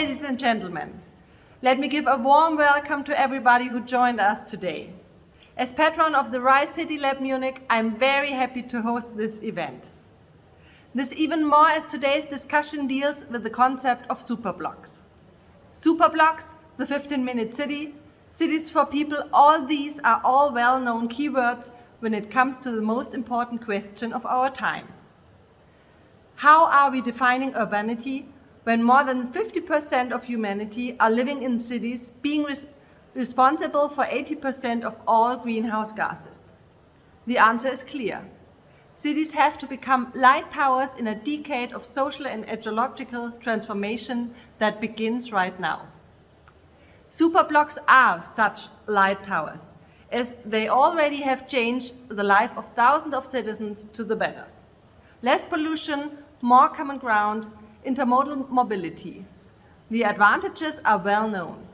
Ladies and gentlemen, let me give a warm welcome to everybody who joined us today. As patron of the RISE City Lab Munich, I'm very happy to host this event. This even more as today's discussion deals with the concept of superblocks. Superblocks, the 15-minute city, cities for people, all these are all well-known keywords when it comes to the most important question of our time. How are we defining urbanity when more than 50% of humanity are living in cities, being responsible for 80% of all greenhouse gases? The answer is clear. Cities have to become light towers in a decade of social and ecological transformation that begins right now. Superblocks are such light towers, as they already have changed the life of thousands of citizens to the better. Less pollution, more common ground, intermodal mobility. The advantages are well known.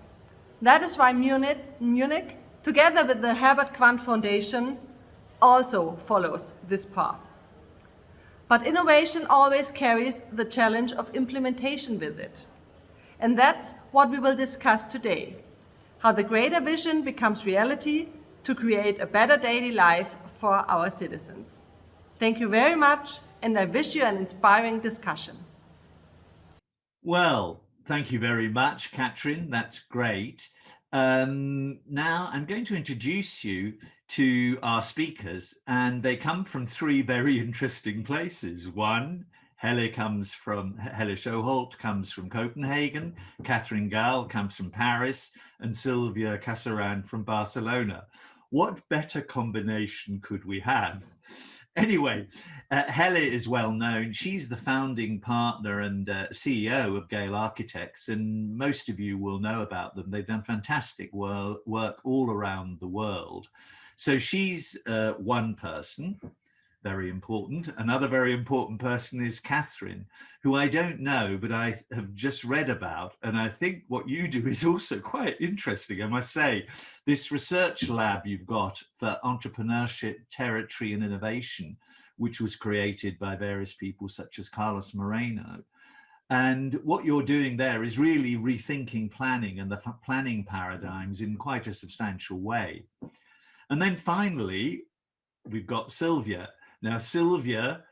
That is why Munich, together with the Herbert Quandt Foundation, also follows this path. But innovation always carries the challenge of implementation with it. And that's what we will discuss today, how the greater vision becomes reality to create a better daily life for our citizens. Thank you very much, and I wish you an inspiring discussion. Well, thank you very much, Katrin. That's great. Now I'm going to introduce you to our speakers, and they come from three very interesting places. One, Helle Søholt comes from Copenhagen, Catherine Gall comes from Paris, and Silvia Casorrán from Barcelona. What better combination could we have? Anyway, Helle is well known. She's the founding partner and CEO of Gehl Architects, and most of you will know about them. They've done fantastic work all around the world. So she's one person, very important. Another very important person is Catherine, who I don't know, but I have just read about. And I think what you do is also quite interesting, I must say. This research lab you've got for entrepreneurship, territory and innovation, which was created by various people such as Carlos Moreno. And what you're doing there is really rethinking planning and the planning paradigms in quite a substantial way. And then finally, we've got Silvia. Now, Silvia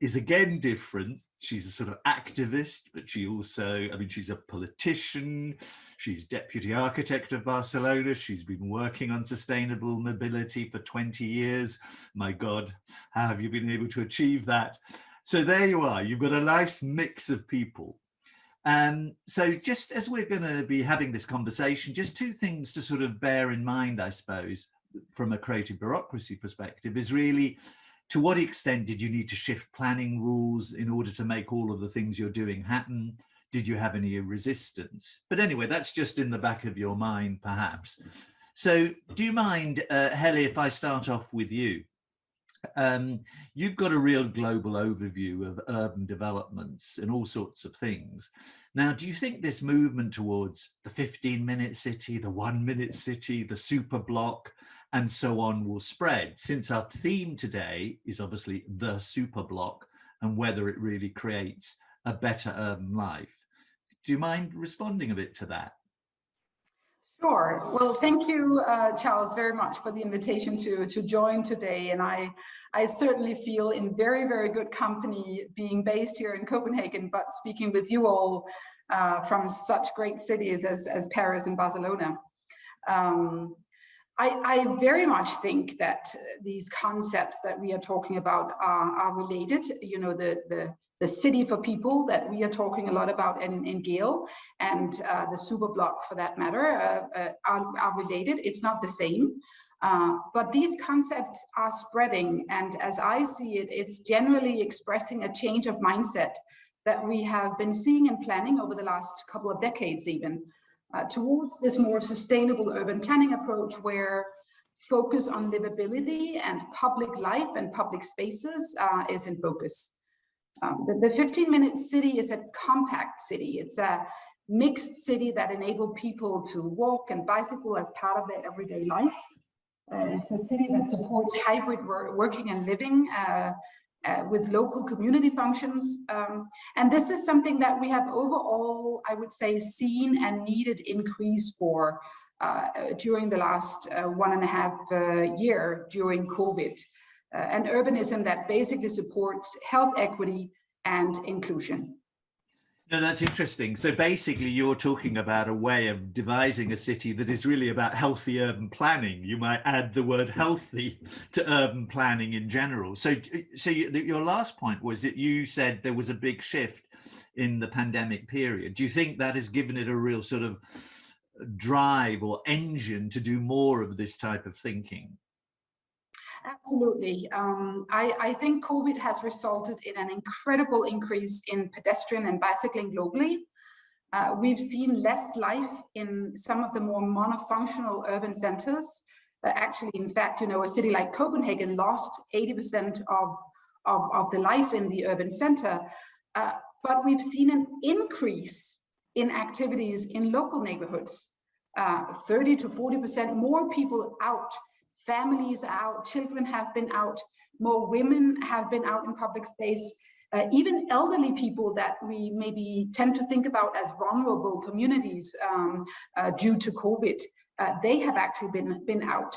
is again different. She's a sort of activist, but she also, she's a politician. She's deputy architect of Barcelona. She's been working on sustainable mobility for 20 years. My God, how have you been able to achieve that? So there you are. You've got a nice mix of people. So just as we're going to be having this conversation, just two things to sort of bear in mind, I suppose, from a creative bureaucracy perspective is really, to what extent did you need to shift planning rules in order to make all of the things you're doing happen? Did you have any resistance? But anyway, that's just in the back of your mind, perhaps. So do you mind, Helle, if I start off with you? You've got a real global overview of urban developments and all sorts of things. Now, do you think this movement towards the 15-minute city, the 1-minute city, the super block, and so on will spread, since our theme today is obviously the super block and whether it really creates a better urban life? Do you mind responding a bit to that? Sure. Well, thank you, Charles, very much for the invitation to join today. And I certainly feel in very, very good company being based here in Copenhagen, but speaking with you all from such great cities as Paris and Barcelona. I very much think that these concepts that we are talking about are related. You know, the city for people that we are talking a lot about in Gall, and the super block for that matter, are related. It's not the same, but these concepts are spreading. And as I see it, it's generally expressing a change of mindset that we have been seeing in planning over the last couple of decades even. Towards this more sustainable urban planning approach where focus on livability and public life and public spaces is in focus. The 15-minute city is a compact city. It's a mixed city that enables people to walk and bicycle as part of their everyday life. It's a city that supports hybrid working and living with local community functions. And this is something that we have overall, I would say, seen and needed increase for during the last 1.5 year during COVID. An urbanism that basically supports health equity and inclusion. No, that's interesting. So basically you're talking about a way of devising a city that is really about healthy urban planning. You might add the word healthy to urban planning in general. So your last point was that you said there was a big shift in the pandemic period. Do you think that has given it a real sort of drive or engine to do more of this type of thinking? Absolutely. I think COVID has resulted in an incredible increase in pedestrian and bicycling globally. We've seen less life in some of the more monofunctional urban centers. Actually, in fact, you know, a city like Copenhagen lost 80% of the life in the urban center. But we've seen an increase in activities in local neighborhoods, 30 to 40% more people out. Families are out, children have been out, more women have been out in public space, even elderly people that we maybe tend to think about as vulnerable communities due to COVID, they have actually been out.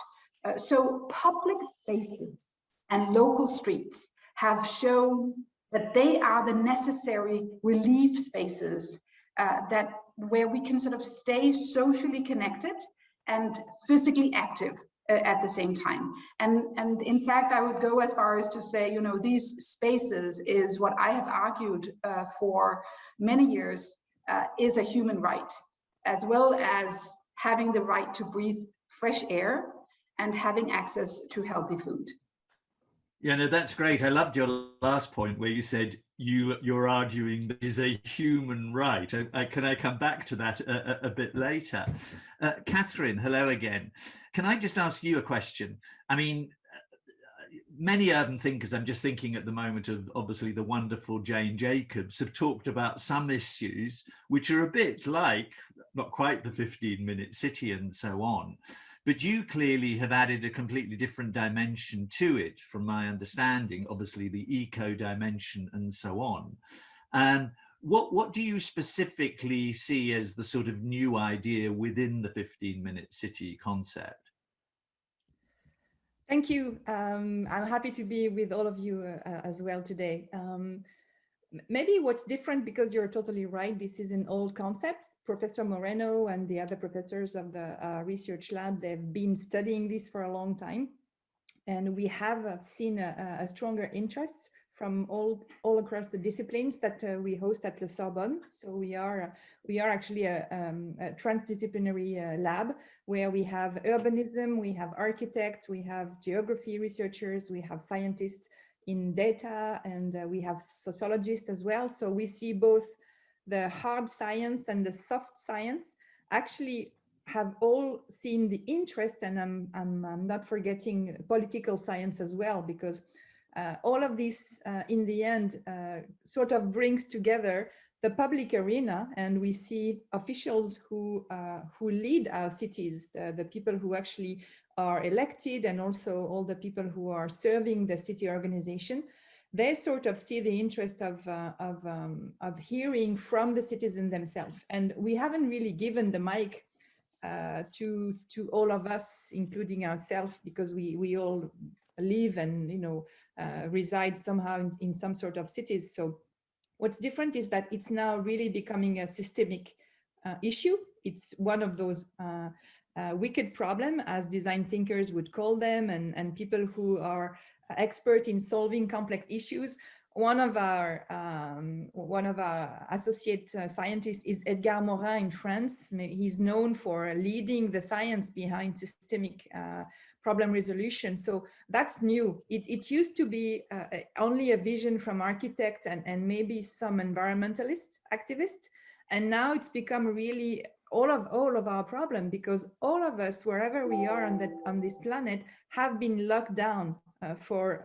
So public spaces and local streets have shown that they are the necessary relief spaces where we can sort of stay socially connected and physically active at the same time. And in fact, I would go as far as to say, you know, these spaces is what I have argued for many years is a human right, as well as having the right to breathe fresh air and having access to healthy food. Yeah, no, that's great. I loved your last point where you said you're arguing that it is a human right. Can I come back to that a bit later? Catherine, hello again. Can I just ask you a question? I mean, many urban thinkers, I'm just thinking at the moment of obviously the wonderful Jane Jacobs, have talked about some issues which are a bit like, not quite the 15-minute city and so on. But you clearly have added a completely different dimension to it, from my understanding, obviously the eco dimension and so on. What do you specifically see as the sort of new idea within the 15-minute city concept? Thank you. I'm happy to be with all of you as well today. Maybe what's different, because you're totally right, this is an old concept. Professor Moreno and the other professors of the research lab, they've been studying this for a long time. And we have seen a stronger interest from all across the disciplines that we host at the Sorbonne. So we are actually a transdisciplinary lab where we have urbanism, we have architects, we have geography researchers, we have scientists in data, and we have sociologists as well. So we see both the hard science and the soft science actually have all seen the interest, and I'm not forgetting political science as well, because all of this in the end sort of brings together the public arena, and we see officials who lead our cities, the people who actually are elected, and also all the people who are serving the city organization. They sort of see the interest of hearing from the citizens themselves. And we haven't really given the mic to all of us, including ourselves, because we all live and, you know, reside somehow in some sort of cities. So what's different is that it's now really becoming a systemic issue. It's one of those wicked problem, as design thinkers would call them, and people who are expert in solving complex issues. One of our associate scientists is Edgar Morin in France. He's known for leading the science behind systemic problem resolution. So that's new. It used to be only a vision from architects and maybe some environmentalist activists. And now it's become really all of our problem, because all of us, wherever we are on this planet, have been locked down for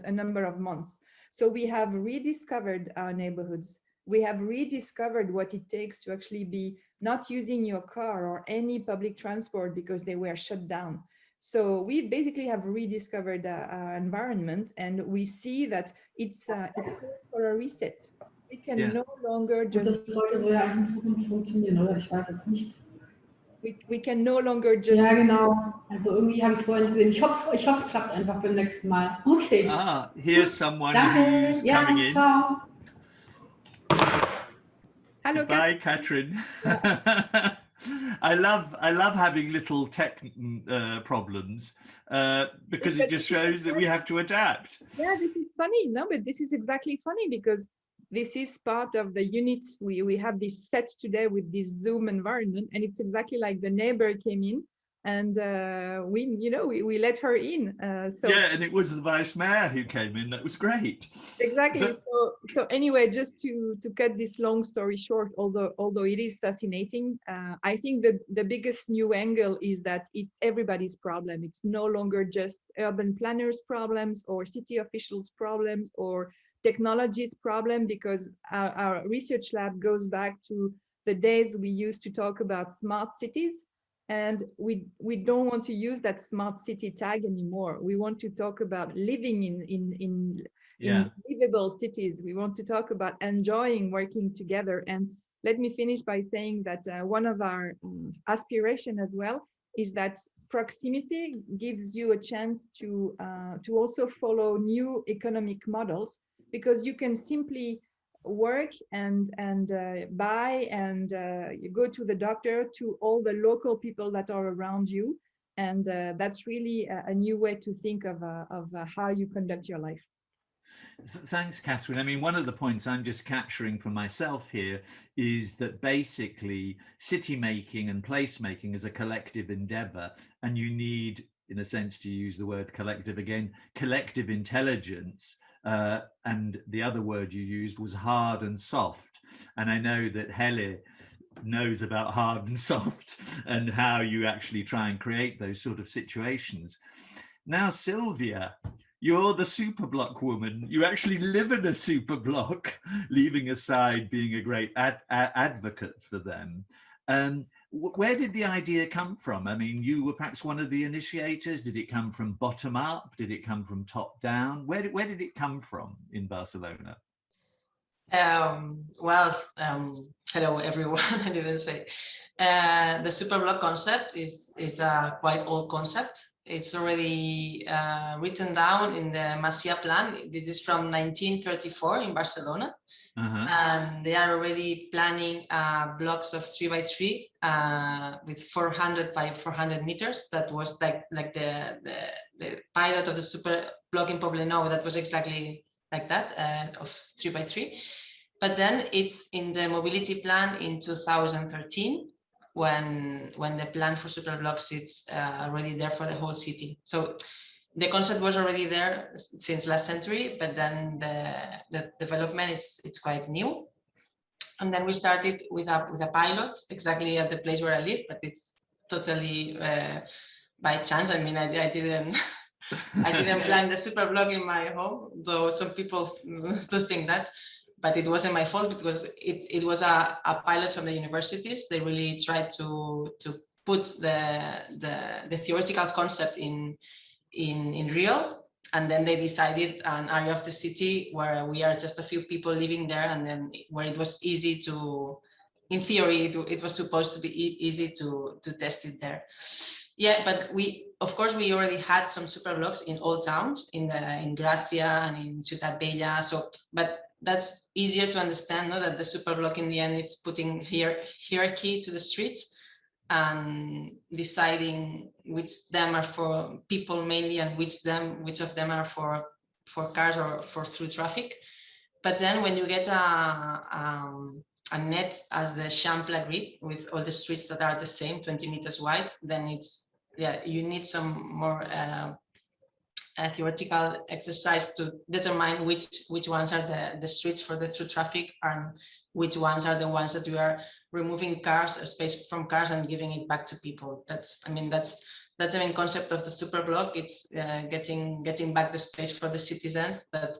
a number of months. So we have rediscovered our neighborhoods. We have rediscovered what it takes to actually be not using your car or any public transport because they were shut down. So we basically have rediscovered our environment, and we see that it calls for a reset. We can no longer Und just. das sollte so ja eigentlich in Zukunft funktionieren, oder? Ich weiß jetzt nicht. We can no longer just. Ja, genau. Also irgendwie habe ich es vorher nicht gesehen. Ich hoffe, es klappt einfach beim nächsten Mal. Okay. Ah, here's someone Danke. who's Ja, coming in. ciao. Hello, Bye, Katrin. I love having little tech problems because it just shows that we have to adapt. Yeah, this is funny. No, but this is exactly funny because this is part of the unit. We have this set today with this Zoom environment, and it's exactly like the neighbor came in, and we let her in. So yeah, and it was the vice mayor who came in. That was great. Exactly. But, so anyway, just to cut this long story short, although it is fascinating, I think that the biggest new angle is that it's everybody's problem. It's no longer just urban planners' problems or city officials' problems or technology's problem, because our research lab goes back to the days we used to talk about smart cities. And we don't want to use that smart city tag anymore. We want to talk about living in livable cities. We want to talk about enjoying working together. And let me finish by saying that one of our aspiration as well is that proximity gives you a chance to also follow new economic models, because you can simply work and buy and you go to the doctor, to all the local people that are around you, and that's really a new way to think of how you conduct your life. Thanks, Catherine. I mean, one of the points I'm just capturing for myself here is that basically city making and place making is a collective endeavor, and you need, in a sense, to use the word collective again, collective intelligence. And the other word you used was hard and soft. And I know that Helle knows about hard and soft and how you actually try and create those sort of situations. Now, Silvia, you're the superblock woman. You actually live in a superblock, leaving aside being a great advocate for them. Where did the idea come from? I mean, you were perhaps one of the initiators. Did it come from bottom up? Did it come from top down? Where did it come from in Barcelona? Hello everyone. I didn't say. The superblock concept is a quite old concept. It's already written down in the Masia plan. This is from 1934 in Barcelona. And they are already planning blocks of 3 by 3 with 400 by 400 meters. That was like the pilot of the super block in Poblenou. That was exactly like that, of 3 by 3. But then it's in the mobility plan in 2013 when the plan for super blocks is already there for the whole city. So the concept was already there since last century, but then the development it's quite new. And then we started with a pilot exactly at the place where I live, but it's totally by chance. I mean, I didn't plan the super block in my home, though some people do think that, but it wasn't my fault, because it was a pilot from the universities. They really tried to put the theoretical concept in real, and then they decided an area of the city where we are just a few people living there, and then where it was easy to, in theory, it was supposed to be easy to test it there. Yeah, but of course we already had some super blocks in old towns, in Gracia and in Ciutat Bella. So, but that's easier to understand, no? That the super block in the end is putting hierarchy to the streets and deciding which them are for people mainly, and which of them are for cars or for through traffic. But then when you get a net as the Champlain grid with all the streets that are the same, 20 meters wide, then it's, yeah, you need some more theoretical exercise to determine which ones are the streets for the through traffic, and which ones are the ones that you are removing cars or space from cars and giving it back to people. That's the main concept of the super block. It's getting back the space for the citizens. But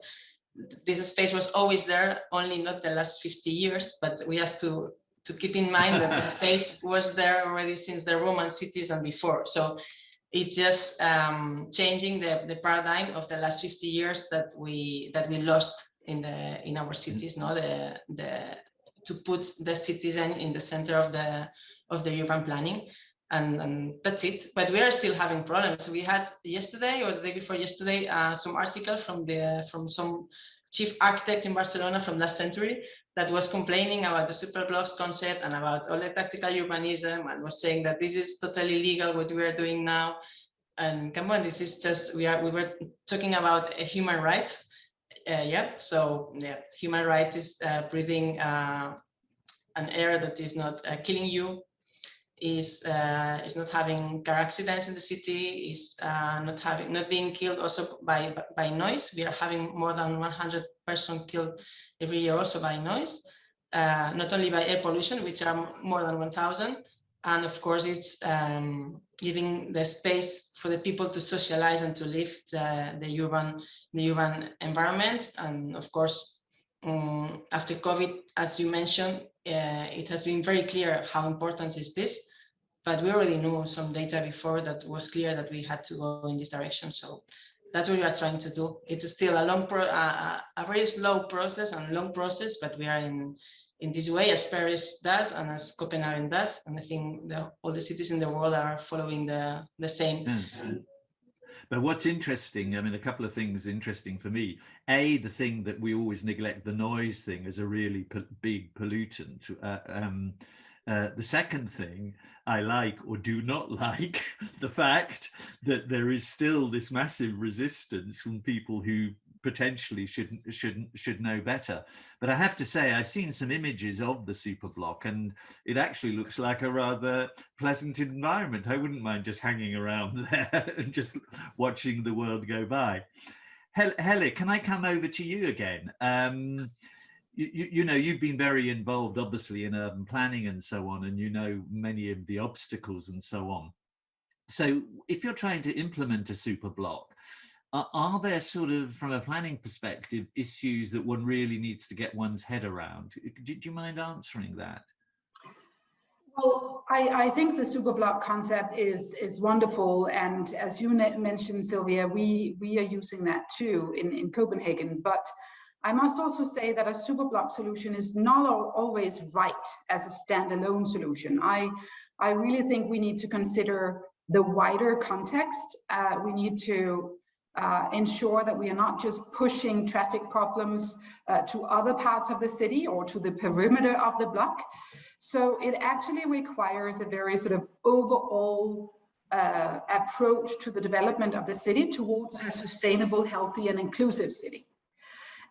this space was always there, only not the last 50 years, but we have to keep in mind that the space was there already since the Roman cities and before. So It's just changing the paradigm of the last 50 years that we lost in our cities. No, to put the citizen in the center of the urban planning, and that's it. But we are still having problems. We had yesterday or the day before yesterday some article from some chief architect in Barcelona from last century that was complaining about the superblocks concept and about all the tactical urbanism, and was saying that this is totally illegal what we are doing now. And come on, this is just we were talking about human rights. So human rights is breathing an air that is not killing you, is not having car accidents in the city, is not being killed also by noise. We are having more than 100 persons killed every year also by noise, not only by air pollution, which are more than 1,000. And of course, it's giving the space for the people to socialize and to live the urban environment. And of course, after COVID, as you mentioned, it has been very clear how important is this. But we already knew some data before that was clear that we had to go in this direction. So that's what we are trying to do. It's still a very slow process and long process, but we are in this way, as Paris does and as Copenhagen does. And I think all the cities in the world are following the same. But what's interesting, I mean, a couple of things interesting for me. A, the thing that we always neglect, the noise thing, as a really big pollutant. The second thing I like or do not like, the fact that there is still this massive resistance from people who potentially should know better. But I have to say, I've seen some images of the superblock, and it actually looks like a rather pleasant environment. I wouldn't mind just hanging around there and just watching the world go by. Helle, can I come over to you again? You know, you've been very involved, obviously, in urban planning and so on, and you know many of the obstacles and so on. So if you're trying to implement a superblock, are there sort of, from a planning perspective, issues that one really needs to get one's head around? Do you mind answering that? Well, I think the superblock concept is wonderful, and as you mentioned, Silvia, we are using that too in Copenhagen. But I must also say that a superblock solution is not always right as a standalone solution. I really think we need to consider the wider context. We need to ensure that we are not just pushing traffic problems to other parts of the city or to the perimeter of the block. So it actually requires a very sort of overall approach to the development of the city towards a sustainable, healthy, and inclusive city.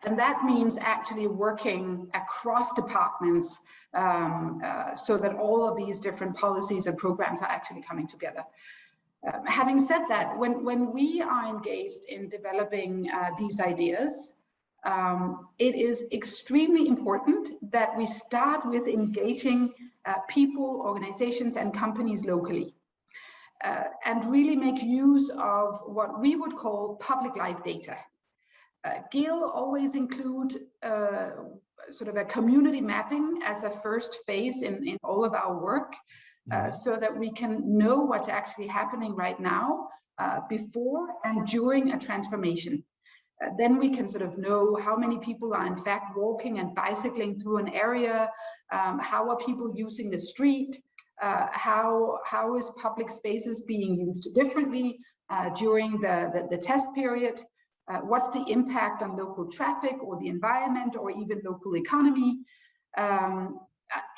And that means actually working across departments so that all of these different policies and programs are actually coming together. Having said that, when we are engaged in developing these ideas, it is extremely important that we start with engaging people, organizations, and companies locally, and really make use of what we would call public life data. Gall always include sort of a community mapping as a first phase in all of our work, so that we can know what's actually happening right now before and during a transformation. Then we can sort of know how many people are in fact walking and bicycling through an area, how are people using the street, how is public spaces being used differently during the test period. What's the impact on local traffic or the environment or even local economy?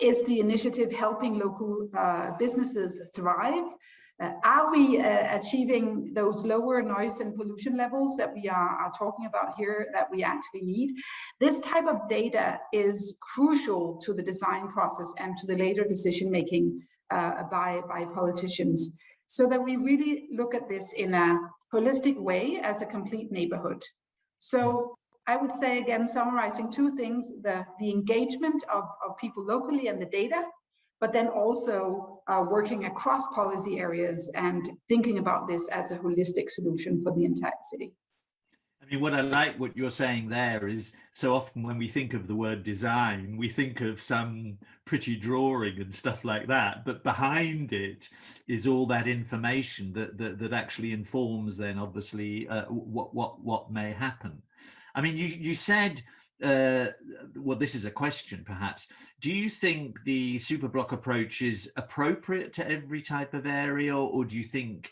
Is the initiative helping local businesses thrive? Are we achieving those lower noise and pollution levels that we are talking about here that we actually need? This type of data is crucial to the design process and to the later decision making by politicians, so that we really look at this in a holistic way as a complete neighborhood. So I would say, again, summarizing two things: the engagement of people locally and the data, but then also working across policy areas and thinking about this as a holistic solution for the entire city. I mean, what I like what you're saying there is, so often when we think of the word design, we think of some pretty drawing and stuff like that, but behind it is all that information that actually informs then obviously what may happen. I mean, you said, well, this is a question perhaps. Do you think the superblock approach is appropriate to every type of area, or do you think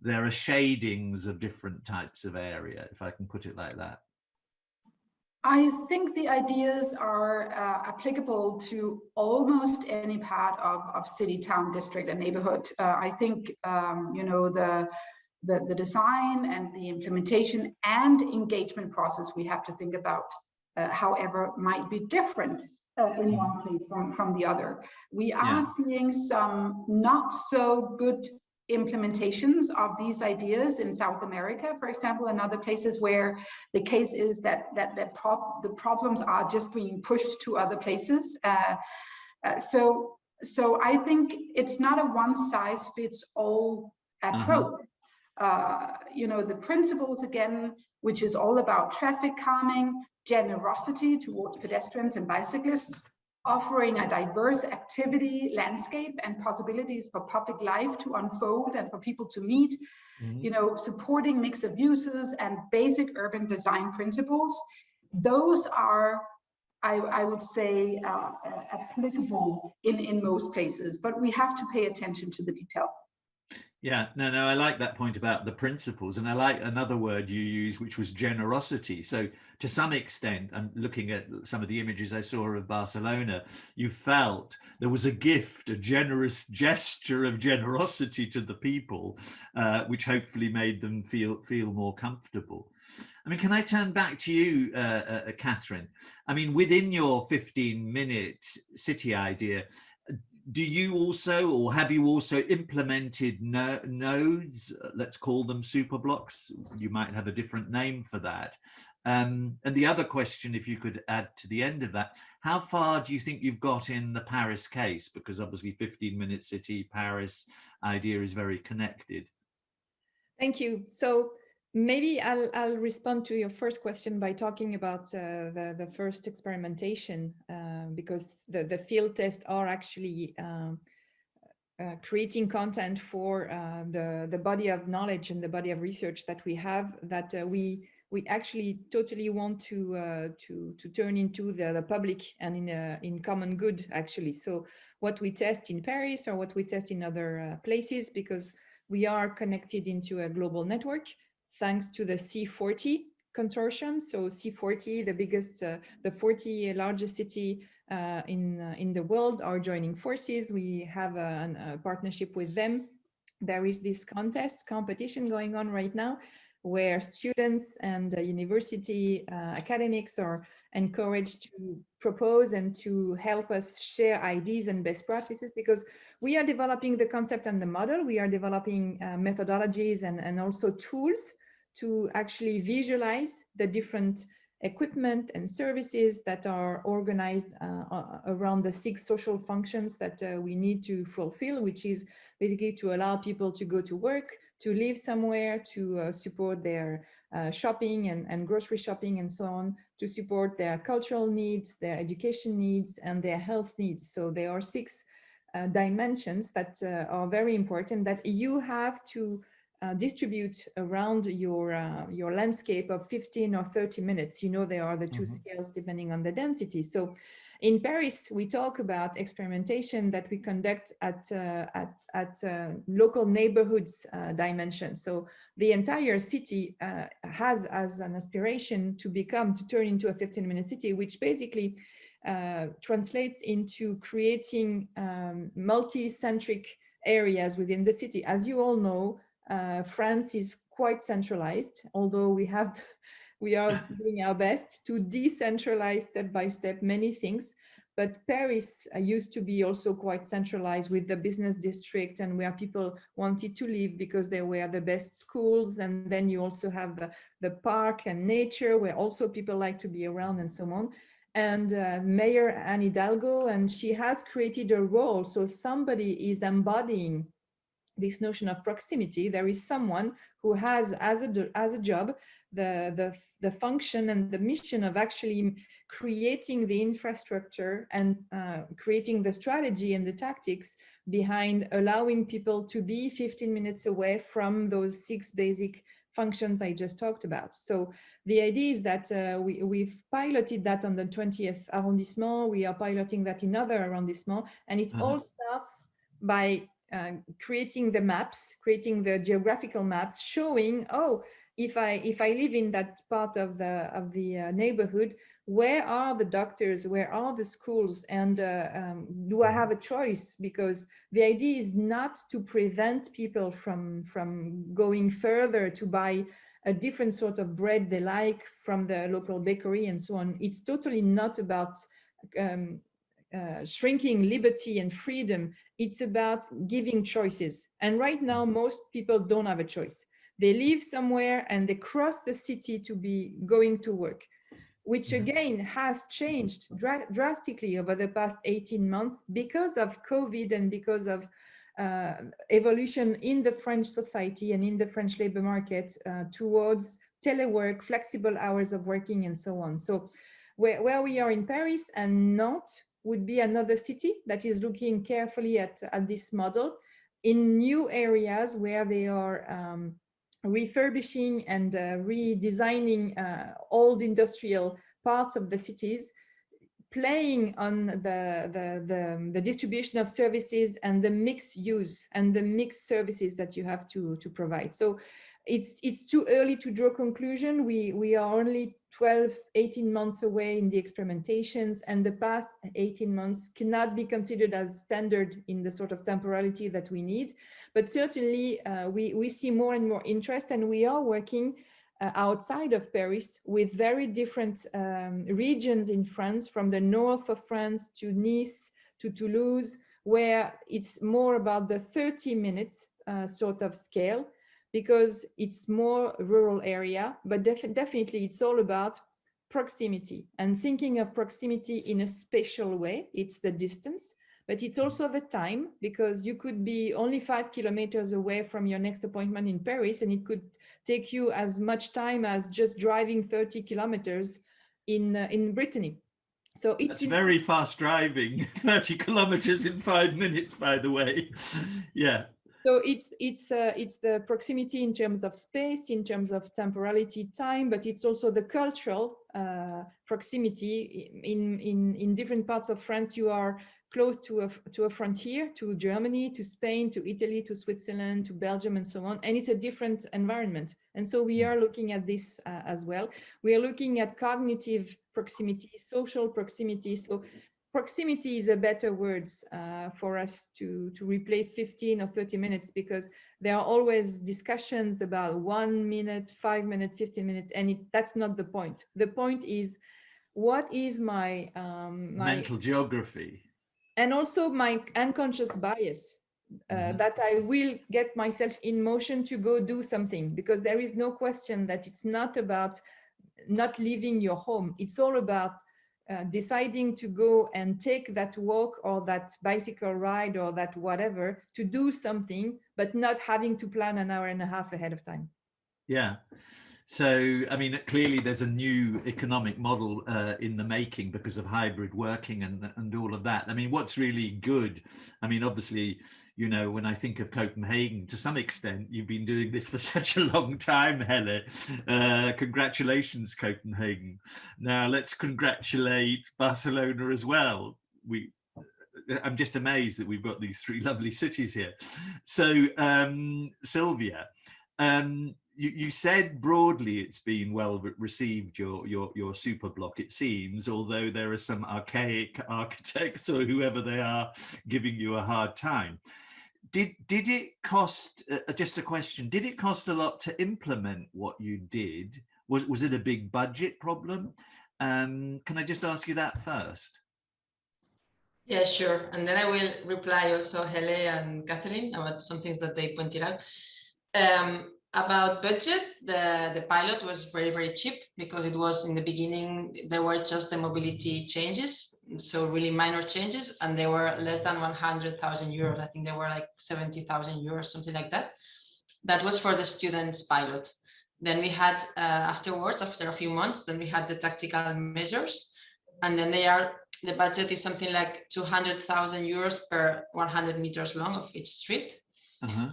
there are shadings of different types of area, if I can put it like that? I think the ideas are applicable to almost any part of city, town, district, and neighborhood. I think you know, the design and the implementation and engagement process we have to think about, however, might be different in one place from the other. We are seeing some not so good implementations of these ideas in South America, for example, and other places where the case is that the problems are just being pushed to other places. So I think it's not a one-size-fits-all approach. You know, the principles again, which is all about traffic calming, generosity towards pedestrians and bicyclists, offering a diverse activity landscape and possibilities for public life to unfold and for people to meet, you know, supporting mix of uses and basic urban design principles. Those are, I would say, applicable in most places, but we have to pay attention to the detail. Yeah, no, I like that point about the principles, and I like another word you used, which was generosity. So to some extent, I'm looking at some of the images I saw of Barcelona, you felt there was a gift, a generous gesture of generosity to the people, which hopefully made them feel more comfortable. I mean, can I turn back to you, Catherine? I mean, within your 15-minute city idea, do you also, or have you also implemented nodes, let's call them superblocks? You might have a different name for that. And the other question, if you could add to the end of that, how far do you think you've got in the Paris case? Because obviously 15-minute city, Paris idea is very connected. Thank you. So maybe I'll respond to your first question by talking about the first experimentation, because the field tests are actually creating content for the body of knowledge and the body of research that we have, that we actually totally want to turn into the public and in common good, actually. So what we test in Paris or what we test in other places, because we are connected into a global network, thanks to the C40 consortium. So C40, the biggest, the 40 largest city in the world are joining forces. We have a partnership with them. There is this competition going on right now, where students and university academics are encouraged to propose and to help us share ideas and best practices, because we are developing the concept and the model. We are developing methodologies and also tools to actually visualize the different equipment and services that are organized around the 6 social functions that we need to fulfill, which is basically to allow people to go to work, to live somewhere, to support their shopping and grocery shopping and so on, to support their cultural needs, their education needs, and their health needs. So there are 6 dimensions that are very important that you have to distribute around your landscape of 15 or 30 minutes. You know, there are the 2 scales depending on the density. So in Paris, we talk about experimentation that we conduct at local neighborhoods dimension. So the entire city has as an aspiration to turn into a 15-minute city, which basically translates into creating multi-centric areas within the city. As you all know, France is quite centralized, although we are doing our best to decentralize step by step many things. But Paris used to be also quite centralized with the business district, and where people wanted to live because they were the best schools. And then you also have the park and nature where also people like to be around and so on. And Mayor Anne Hidalgo, and she has created a role. So somebody is embodying this notion of proximity, there is someone who has as a job the function and the mission of actually creating the infrastructure and creating the strategy and the tactics behind allowing people to be 15 minutes away from those 6 basic functions I just talked about. So the idea is that we've piloted that on the 20th arrondissement. We are piloting that in other arrondissements, and it all starts by creating the maps, creating the geographical maps, showing, oh, if I live in that part of the neighborhood, where are the doctors, where are the schools, and do I have a choice? Because the idea is not to prevent people from going further to buy a different sort of bread they like from the local bakery and so on. It's totally not about shrinking liberty and freedom. It's about giving choices. And right now, most people don't have a choice. They live somewhere and they cross the city to be going to work, which again has changed drastically over the past 18 months because of COVID and because of evolution in the French society and in the French labor market towards telework, flexible hours of working, and so on. So where we are in Paris and Nantes would be another city that is looking carefully at this model in new areas where they are refurbishing and redesigning old industrial parts of the cities, playing on the distribution of services and the mixed use and the mixed services that you have to provide. So it's too early to draw conclusion. We are only 18 months away in the experimentations, and the past 18 months cannot be considered as standard in the sort of temporality that we need. But certainly we see more and more interest, and we are working outside of Paris with very different regions in France, from the north of France to Nice to Toulouse, where it's more about the 30 minutes sort of scale, because it's more rural area, but definitely it's all about proximity and thinking of proximity in a spatial way. It's the distance, but it's also the time, because you could be only 5 kilometers away from your next appointment in Paris, and it could take you as much time as just driving 30 kilometers in Brittany. So it's very fast driving, 30 kilometers in 5 minutes, by the way. Yeah. So it's the proximity in terms of space, in terms of temporality, time, but it's also the cultural proximity. In different parts of France, you are close to a frontier, to Germany, to Spain, to Italy, to Switzerland, to Belgium, and so on. And it's a different environment. And so we are looking at this as well. We are looking at cognitive proximity, social proximity. So proximity is a better word for us to replace 15 or 30 minutes, because there are always discussions about 1 minute, 5 minutes, 15 minutes, and that's not the point. The point is, what is my mental geography, and also my unconscious bias that I will get myself in motion to go do something, because there is no question that it's not about not leaving your home. It's all about deciding to go and take that walk or that bicycle ride or that whatever to do something, but not having to plan an hour and a half ahead of time. Yeah. So, I mean, clearly there's a new economic model in the making because of hybrid working and all of that. I mean, what's really good, I mean, obviously, you know, when I think of Copenhagen, to some extent, you've been doing this for such a long time, Helle. Congratulations, Copenhagen. Now let's congratulate Barcelona as well. I'm just amazed that we've got these 3 lovely cities here. So, Silvia, you said broadly it's been well received, your Superblock, it seems, although there are some archaic architects or whoever they are giving you a hard time. Did it cost, just a question, did it cost a lot to implement what you did? Was it a big budget problem? Can I just ask you that first? Yeah, sure. And then I will reply also Helle and Catherine about some things that they pointed out. About budget, the pilot was very, very cheap, because it was in the beginning, there were just the mobility changes. so really minor changes, and they were less than 100,000 euros. I think they were like 70,000 euros, something like that. That was for the students pilot. Then we had afterwards, after a few months, then we had the tactical measures, and then the budget is something like 200,000 euros per 100 meters long of each street.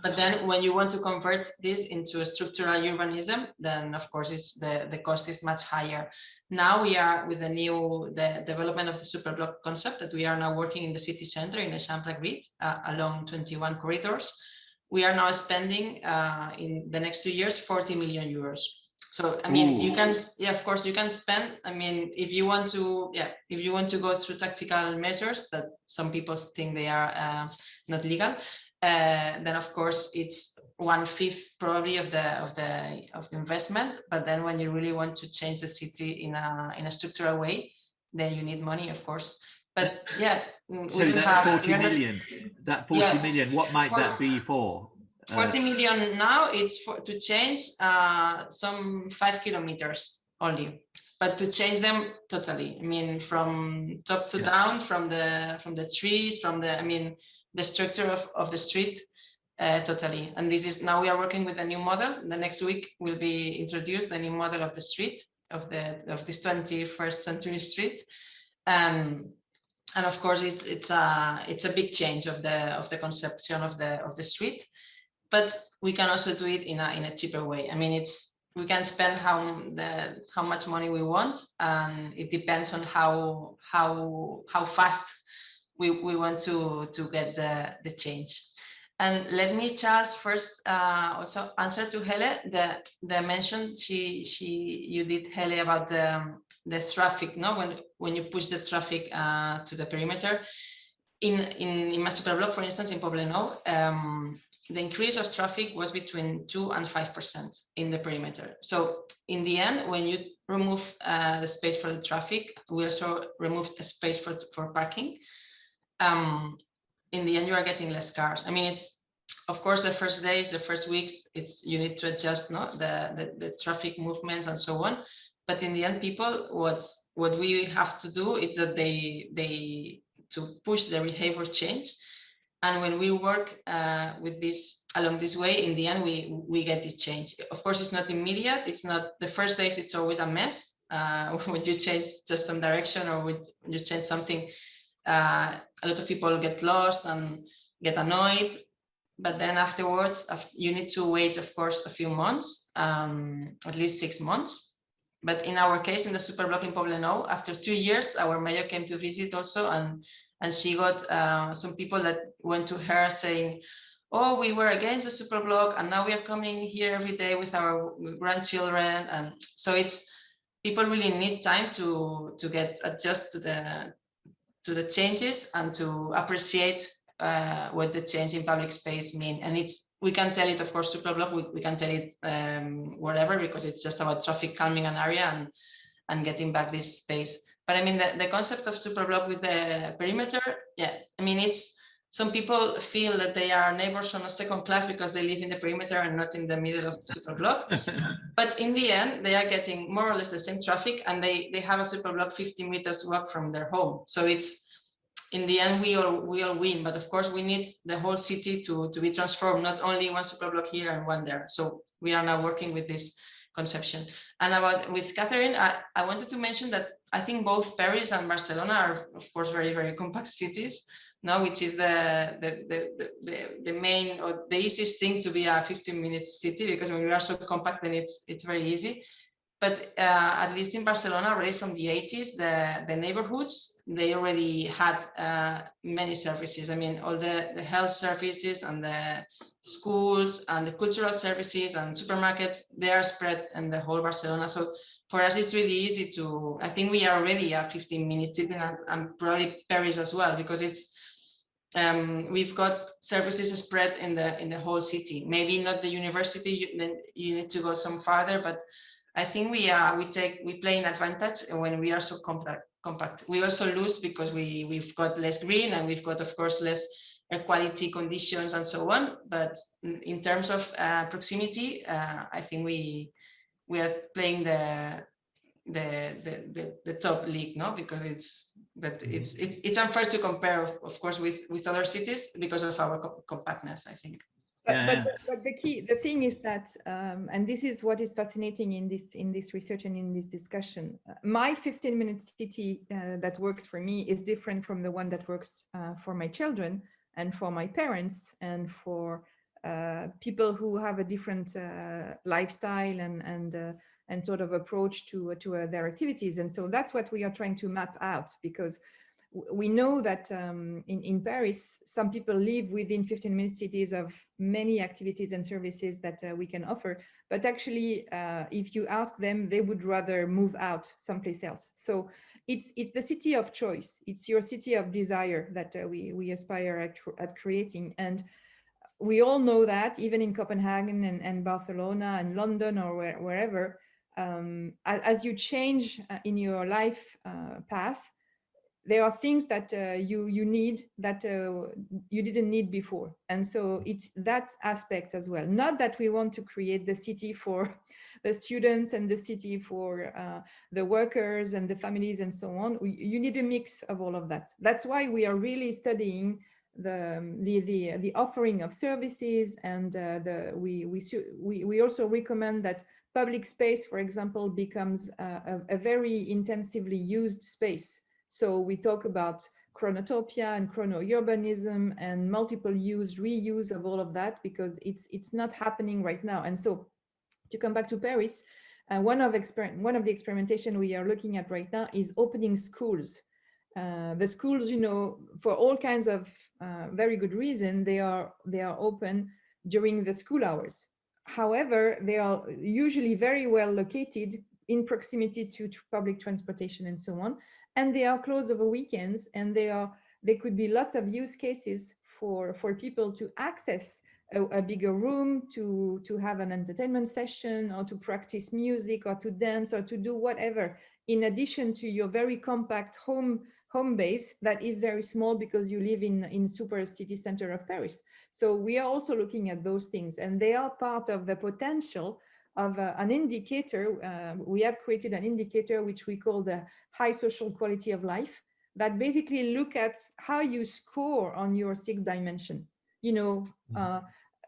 But then when you want to convert this into a structural urbanism, then of course the cost is much higher. Now we are with the development of the superblock concept that we are now working in the city center in the Champlain grid along 21 corridors. We are now spending in the next 2 years 40 million euros. So I mean, you can, of course you can spend. I mean, if you want to go through tactical measures that some people think they are not legal, then of course it's 1/5 probably of the investment. But then when you really want to change the city in a structural way, then you need money, of course. But yeah, so that 40 million, million, what might that be for? 40 million now, it's to change some 5 kilometers only, but to change them totally. I mean, from top to down, from the trees, the structure of the street, totally. And this is now we are working with a new model. The next week will be introduced the new model of the street of this 21st century street. And of course, it's a big change of the conception of the street. But we can also do it in a cheaper way. I mean, we can spend how much money we want, and it depends on how fast we want to get the change. And let me, Charles, first also answer to Helle the mention you did, Helle, about the traffic. No, when you push the traffic to the perimeter in my superblock, for instance, in Poblenou. The increase of traffic was between 2 and 5% in the perimeter. So in the end, when you remove the space for the traffic, we also removed a space for parking. In the end, you are getting less cars. I mean, it's, of course, the first days, the first weeks, you need to adjust the traffic movements and so on. But in the end, people, what we have to do is that they to push the behavior change. And when we work with this along this way, in the end, we get this change. Of course, it's not immediate. It's not the first days. It's always a mess when you change just some direction, or when you change something. A lot of people get lost and get annoyed. But then afterwards, you need to wait, of course, a few months, at least 6 months. But in our case, in the superblock in Poblenou, after 2 years, our mayor came to visit also, and she got some people that went to her saying, "Oh, we were against the superblock, and now we are coming here every day with our grandchildren." And so people really need time to get adjust to the changes and to appreciate what the change in public space mean. And we can tell it, of course, superblock, we can tell it whatever, because it's just about traffic calming an area and getting back this space. But I mean, the concept of superblock with the perimeter, yeah, I mean, some people feel that they are neighbors on a second class because they live in the perimeter and not in the middle of the superblock. But in the end, they are getting more or less the same traffic, and they have a superblock 50 meters walk from their home. So in the end, we all win. But of course, we need the whole city to be transformed, not only one superblock here and one there. So we are now working with this conception. And with Catherine, I wanted to mention that I think both Paris and Barcelona are, of course, very, very compact cities now, which is the main or the easiest thing to be a 15-minute city, because when you are so compact, then it's very easy. But at least in Barcelona, already from the 80s, the neighborhoods, they already had many services. I mean, all the health services and the schools and the cultural services and supermarkets, they are spread in the whole Barcelona. So for us, it's really easy I think we are already a 15-minute city, and probably Paris as well, because we've got services spread in the whole city. Maybe not the university, then you need to go some farther, but I think we play an advantage when we are so compact. We also lose because we've got less green, and we've got, of course, less air quality conditions and so on. But in terms of proximity, I think we are playing the top league, no? Because it's unfair to compare, of course, with other cities because of our compactness, I think. But the thing is that, and this is what is fascinating in this research and in this discussion. My 15-minute city that works for me is different from the one that works for my children and for my parents and for people who have a different lifestyle and sort of approach to their activities. And so that's what we are trying to map out, because we know that in Paris, some people live within 15-minute cities of many activities and services that we can offer. But actually, if you ask them, they would rather move out someplace else. So it's the city of choice. It's your city of desire that we aspire at creating. And we all know that even in Copenhagen and Barcelona and London or wherever, as you change in your life path, there are things that you need that you didn't need before. And so it's that aspect as well. Not that we want to create the city for the students and the city for the workers and the families and so on. You need a mix of all of that. That's why we are really studying the offering of services, and we also recommend that public space, for example, becomes a very intensively used space. So we talk about chronotopia and chrono-urbanism and multiple use, reuse of all of that, because it's not happening right now. And so to come back to Paris, one of the experimentation we are looking at right now is opening schools. The schools, you know, for all kinds of very good reason, they are open during the school hours. However, they are usually very well located in proximity to public transportation and so on. And they are closed over weekends, and there could be lots of use cases for people to access a bigger room, to have an entertainment session, or to practice music, or to dance, or to do whatever, in addition to your very compact home base that is very small because you live in super city center of Paris. So we are also looking at those things, and they are part of the potential of an indicator. We have created an indicator which we call the high social quality of life, that basically look at how you score on your 6th dimension. You know,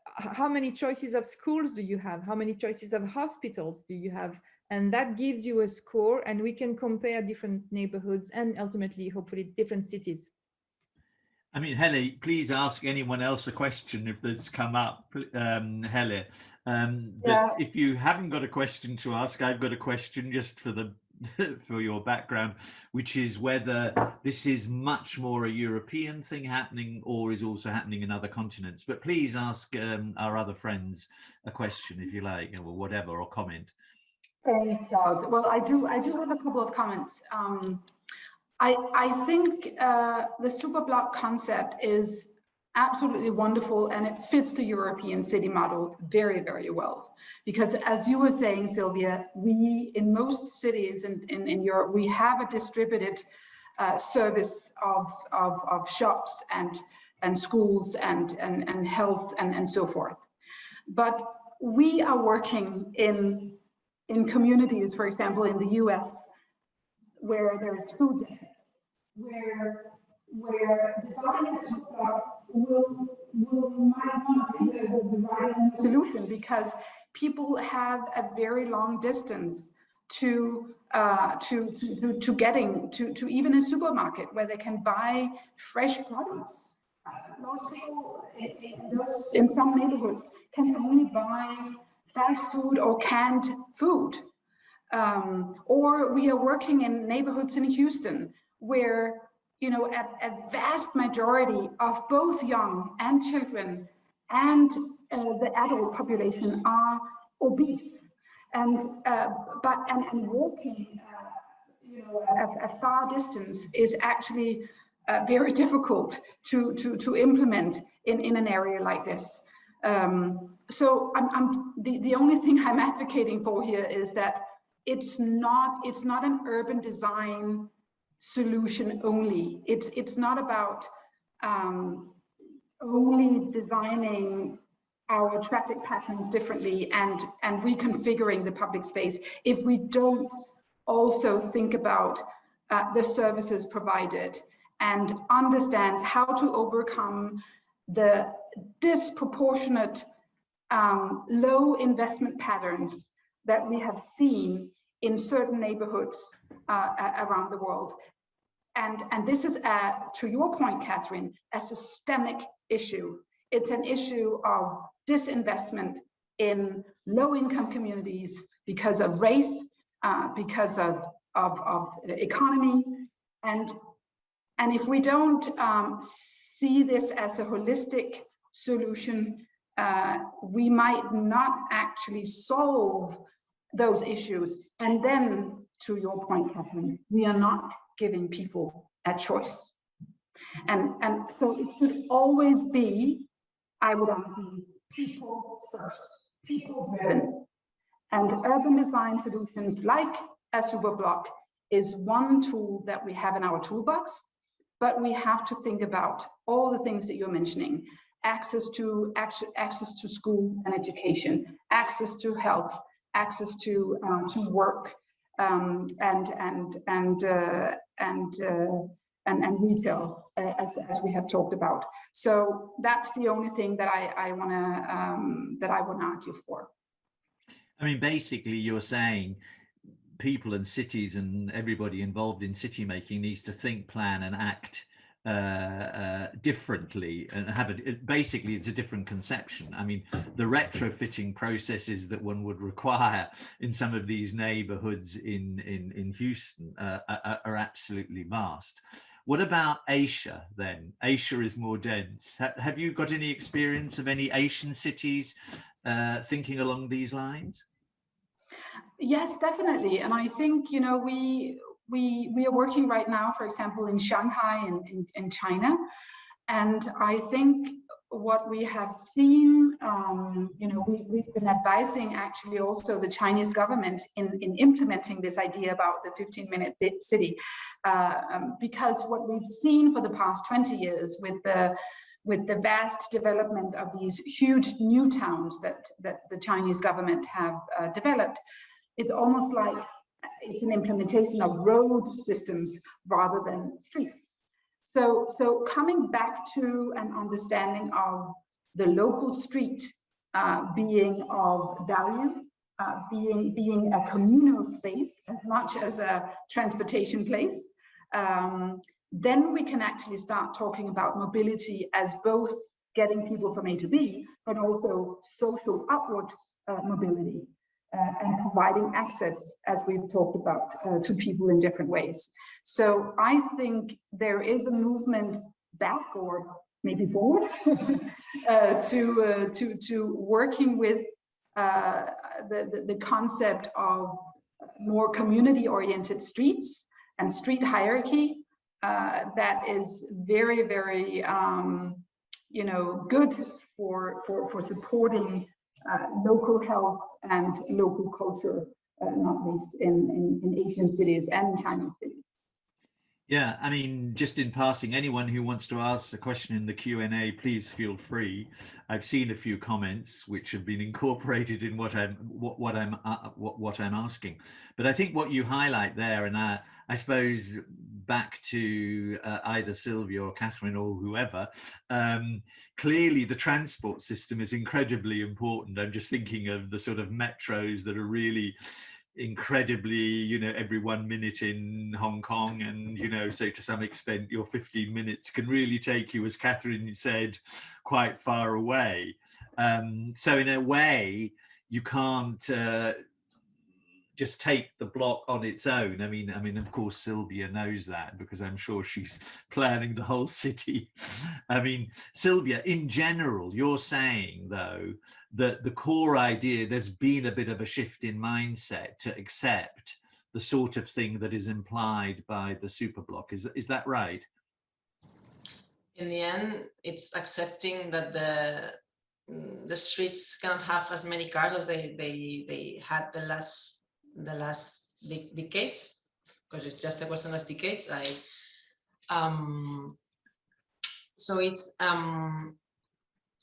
how many choices of schools do you have? How many choices of hospitals do you have? And that gives you a score, and we can compare different neighborhoods and ultimately, hopefully, different cities. I mean, Helle, please ask anyone else a question if it's come up, Helle. But if you haven't got a question to ask, I've got a question just for your background, which is whether this is much more a European thing happening or is also happening in other continents. But please ask our other friends a question if you like, or whatever, or comment. Thanks, Charles. Well, I do have a couple of comments. I think the superblock concept is absolutely wonderful, and it fits the European city model very, very well. Because as you were saying, Silvia, we in most cities in Europe, we have a distributed service of shops and schools and health and so forth. But we are working in communities, for example, in the US, where there's food deserts, where design a superblock might not be the right solution, because people have a very long distance to getting to even a supermarket where they can buy fresh products. Most people in some neighborhoods can only buy fast food or canned food. Or we are working in neighborhoods in Houston where, you know, a vast majority of both young and children and the adult population are obese, and walking, you know, a far distance is actually very difficult to implement in an area like this. So the only thing I'm advocating for here is that it's not an urban design solution only. It's not about only designing our traffic patterns differently and reconfiguring the public space if we don't also think about the services provided and understand how to overcome the disproportionate low investment patterns that we have seen in certain neighborhoods around the world. And this is, to your point, Catherine, a systemic issue. It's an issue of disinvestment in low-income communities because of race, because of the economy. And if we don't see this as a holistic solution, we might not actually solve those issues. And then, to your point, Catherine, we are not giving people a choice. And so it should always be, I would argue, people first, people driven. And urban design solutions like a Superblock is one tool that we have in our toolbox, but we have to think about all the things that you're mentioning: access to school and education, access to health, access to work, and retail, as we have talked about. So that's the only thing that I want to argue for. I mean, basically, you're saying people and cities and everybody involved in city making needs to think, plan, and act differently, and have basically it's a different conception. I mean, the retrofitting processes that one would require in some of these neighborhoods in Houston are absolutely vast. What about Asia then? Asia is more dense. Have you got any experience of any Asian cities thinking along these lines? Yes, definitely. And I think, you know, we are working right now, for example, in Shanghai in China. And I think what we have seen, you know, we've been advising actually also the Chinese government in implementing this idea about the 15-minute city, because what we've seen for the past 20 years with the vast development of these huge new towns that the Chinese government have developed, it's almost like it's an implementation of road systems rather than streets. So coming back to an understanding of the local street being of value, being a communal space as much as a transportation place, then we can actually start talking about mobility as both getting people from A to B, but also social upward mobility. And providing access, as we've talked about, to people in different ways. So I think there is a movement back, or maybe forward, to working with the concept of more community-oriented streets and street hierarchy. That is very, very, you know, good for supporting local health and local culture, not least in Asian cities and Chinese cities. Yeah, I mean, just in passing, anyone who wants to ask a question in the Q&A, please feel free. I've seen a few comments which have been incorporated in what I'm asking. But I think what you highlight there, and I suppose back to either Silvia or Catherine or whoever, clearly the transport system is incredibly important. I'm just thinking of the sort of metros that are really incredibly, you know, every 1 minute in Hong Kong, and, you know, so to some extent your 15 minutes can really take you, as Catherine said, quite far away. So in a way, you can't just take the block on its own. I mean, of course, Silvia knows that because I'm sure she's planning the whole city. I mean, Silvia, in general, you're saying, though, that the core idea, there's been a bit of a shift in mindset to accept the sort of thing that is implied by the superblock. Is that right? In the end, it's accepting that the streets cannot have as many cars as they had the last decades, because it's just a question of decades. So it's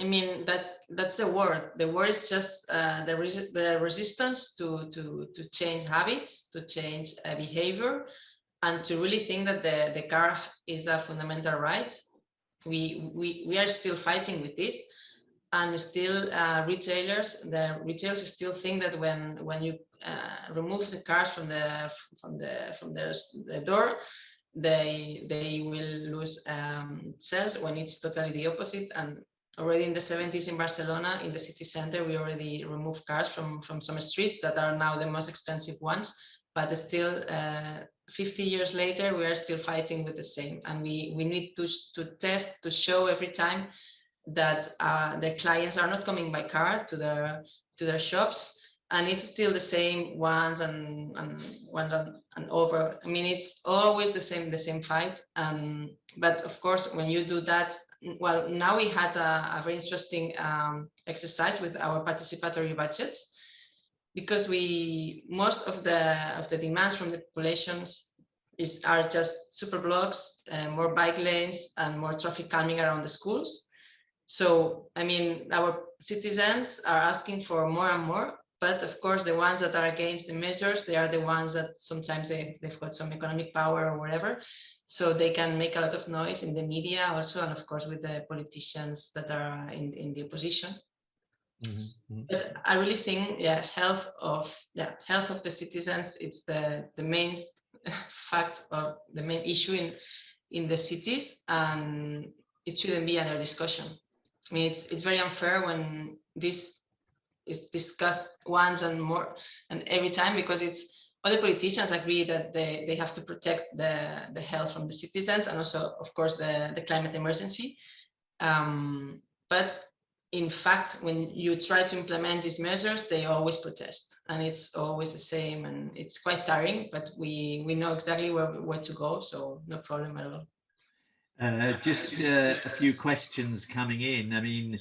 I mean, that's the word. The word is just the resistance to change habits, to change behavior, and to really think that the car is a fundamental right. We are still fighting with this, and still retailers still think that when you remove the cars from the door, they will lose sales, when it's totally the opposite. And already in the 70s in Barcelona, in the city center, we already removed cars from some streets that are now the most expensive ones, but still 50 years later, we are still fighting with the same. And we need to test, to show every time that their clients are not coming by car to their shops, and it's still the same ones and over. I mean, it's always the same fight. But of course, when you do that, well, now we had a very interesting exercise with our participatory budgets, because most of the demands from the populations are just superblocks, more bike lanes, and more traffic calming around the schools. So, I mean, our citizens are asking for more and more, but of course, the ones that are against the measures, they are the ones that sometimes they've got some economic power or whatever, so they can make a lot of noise in the media also, and of course with the politicians that are in the opposition. Mm-hmm. But I really think, health of the citizens, it's the main fact, or the main issue in the cities, and it shouldn't be under discussion. I mean, it's very unfair when this is discussed once and more and every time, because all the politicians agree that they have to protect the health from the citizens, and also, of course, the climate emergency. But in fact, when you try to implement these measures, they always protest, and it's always the same, and it's quite tiring, but we know exactly where to go, so no problem at all. Just a few questions coming in. I mean,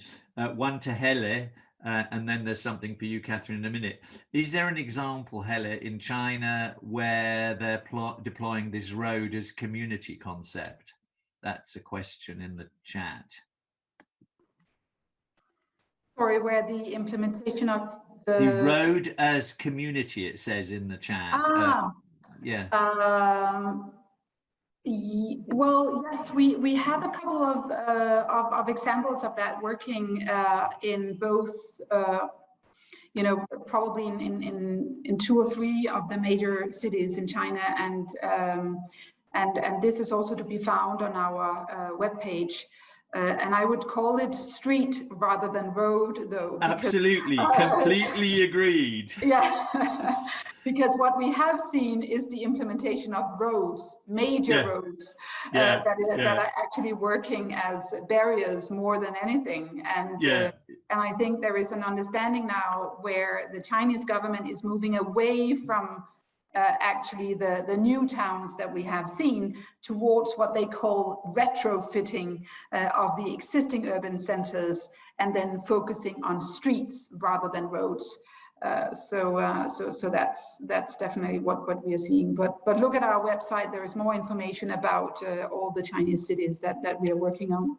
one to Helle, and then there's something for you, Catherine, in a minute. Is there an example, Helle, in China where they're deploying this road as community concept? That's a question in the chat. Sorry, where the implementation of the road as community, it says in the chat. Yeah. Well, yes, we have a couple of examples of that working in both, you know, probably in 2 or 3 of the major cities in China, and this is also to be found on our webpage. And I would call it street rather than road, though. Because, absolutely, completely agreed. Yeah, because what we have seen is the implementation of roads, major roads, that are actually working as barriers more than anything. And I think there is an understanding now where the Chinese government is moving away from actually the new towns that we have seen towards what they call retrofitting of the existing urban centers, and then focusing on streets rather than roads. So that's definitely what we are seeing. But look at our website. There is more information about all the Chinese cities that we are working on.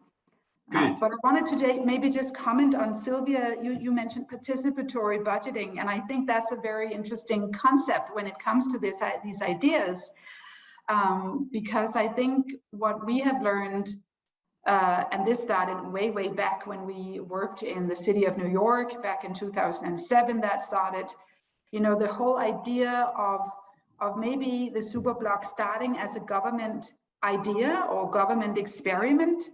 But I wanted to maybe just comment on, Silvia, you mentioned participatory budgeting, and I think that's a very interesting concept when it comes to these ideas, because I think what we have learned, and this started way back when we worked in the city of New York back in 2007, that started, you know, the whole idea of maybe the Superblock starting as a government idea or government experiment,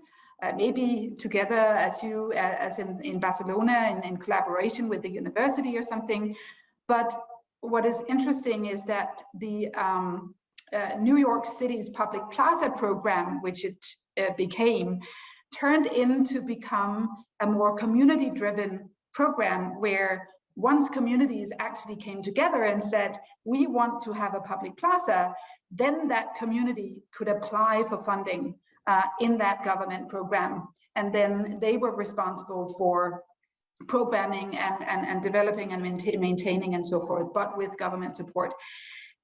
maybe together as in Barcelona and in collaboration with the university or something. But what is interesting is that the New York City's public plaza program, which it became, turned into become a more community-driven program, where once communities actually came together and said, we want to have a public plaza, then that community could apply for funding in that government program, and then they were responsible for programming and developing and maintaining and so forth, but with government support.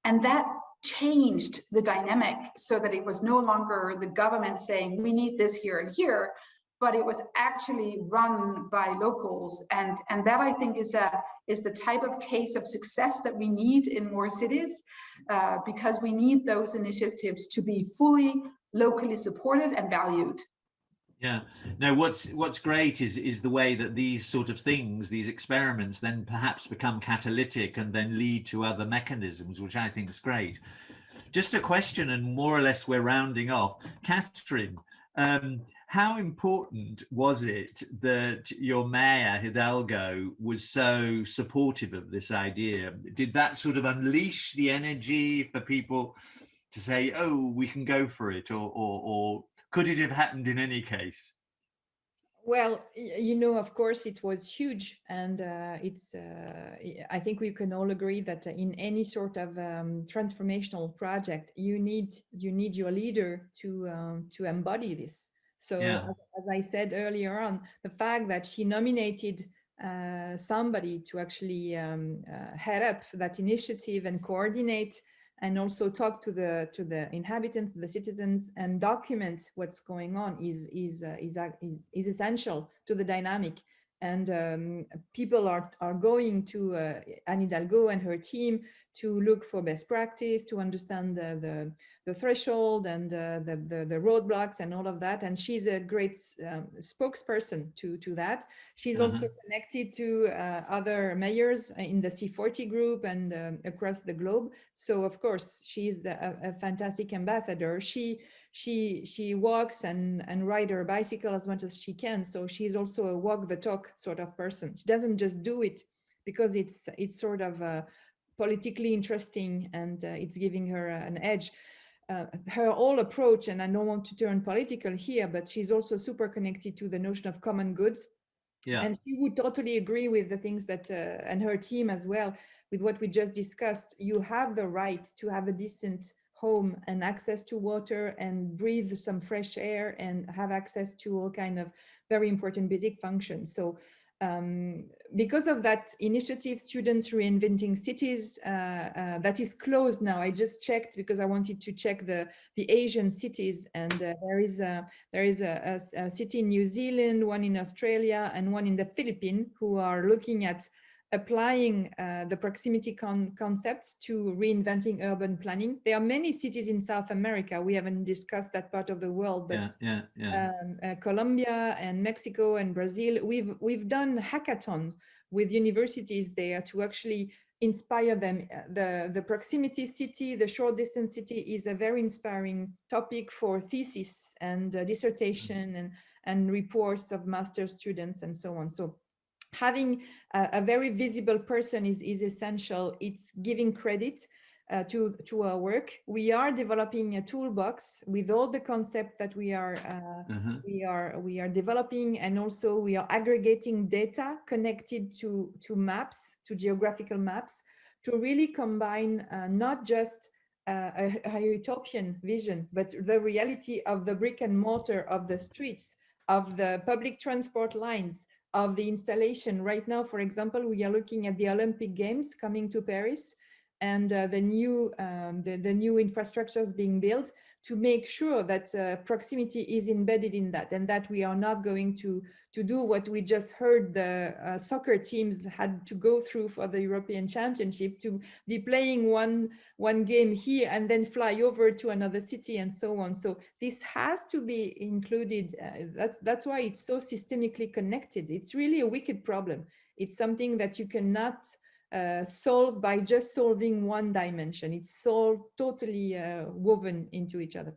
And that changed the dynamic so that it was no longer the government saying we need this here and here, but it was actually run by locals. And that, I think, is the type of case of success that we need in more cities, because we need those initiatives to be fully locally supported and valued. Yeah. No, what's great is the way that these sort of things, these experiments, then perhaps become catalytic and then lead to other mechanisms, which I think is great. Just a question, and more or less we're rounding off. Catherine, how important was it that your mayor, Hidalgo, was so supportive of this idea? Did that sort of unleash the energy for people to say, oh, we can go for it, or could it have happened in any case? Well, you know, of course, it was huge, and I think we can all agree that in any sort of transformational project, you need your leader to embody this. So, Yeah. as I said earlier on, the fact that she nominated somebody to actually head up that initiative and coordinate, and also talk to the inhabitants, the citizens, and document what's going on is essential to the dynamic. And people are going to Anne Hidalgo and her team to look for best practice, to understand the threshold and the roadblocks and all of that. And she's a great spokesperson to that. She's also connected to other mayors in the C40 group and across the globe. So of course, she's a fantastic ambassador. She walks and rides her bicycle as much as she can. So she's also a walk the talk sort of person. She doesn't just do it because it's sort of politically interesting and it's giving her an edge. Her whole approach, and I don't want to turn political here, but she's also super connected to the notion of common goods. Yeah. And she would totally agree with the things that, and her team as well, with what we just discussed. You have the right to have a decent home and access to water and breathe some fresh air and have access to all kind of very important basic functions. So because of that initiative, Students Reinventing Cities, that is closed now. I just checked because I wanted to check the Asian cities, and there is a city in New Zealand, one in Australia, and one in the Philippines who are looking at applying the proximity concepts to reinventing urban planning. There are many cities in South America. We haven't discussed that part of the world, but Colombia and Mexico and Brazil, we've done hackathon with universities there to actually inspire them. The proximity city, the short distance city, is a very inspiring topic for thesis and dissertation and reports of master's students and so on. So having a very visible person is essential. It's giving credit to our work. We are developing a toolbox with all the concepts that we are developing, and also we are aggregating data connected to maps, to geographical maps, to really combine not just a utopian vision, but the reality of the brick and mortar of the streets, of the public transport lines, of the installation. Right now, for example, we are looking at the Olympic Games coming to Paris, and the new infrastructures being built to make sure that proximity is embedded in that, and that we are not going to do what we just heard the soccer teams had to go through for the European Championship, to be playing one game here and then fly over to another city and so on. So this has to be included. That's why it's so systemically connected. It's really a wicked problem. It's something that you cannot solve by just solving one dimension. It's all totally woven into each other.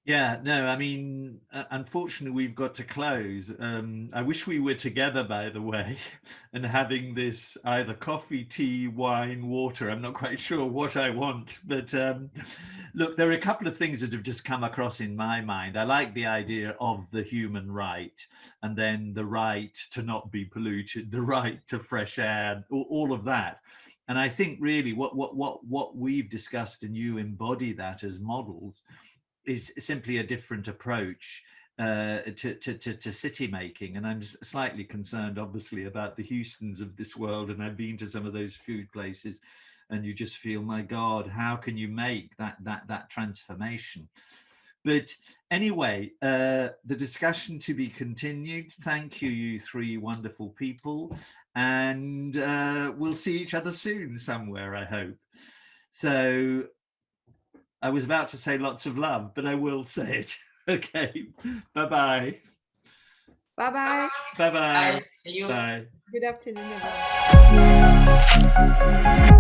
Yeah, no, I mean, unfortunately, we've got to close. I wish we were together, by the way, and having this either coffee, tea, wine, water. I'm not quite sure what I want. But look, there are a couple of things that have just come across in my mind. I like the idea of the human right, and then the right to not be polluted, the right to fresh air, all of that. And I think really what we've discussed, and you embody that as models, is simply a different approach to city making. And I'm slightly concerned, obviously, about the Houstons of this world. And I've been to some of those food places, and you just feel, my God, how can you make that transformation? But anyway, the discussion to be continued. Thank you, you three wonderful people. And we'll see each other soon somewhere, I hope. So I was about to say lots of love, but I will say it. Okay. Bye-bye. Bye-bye. Bye-bye. See you. Bye. Good afternoon, everyone.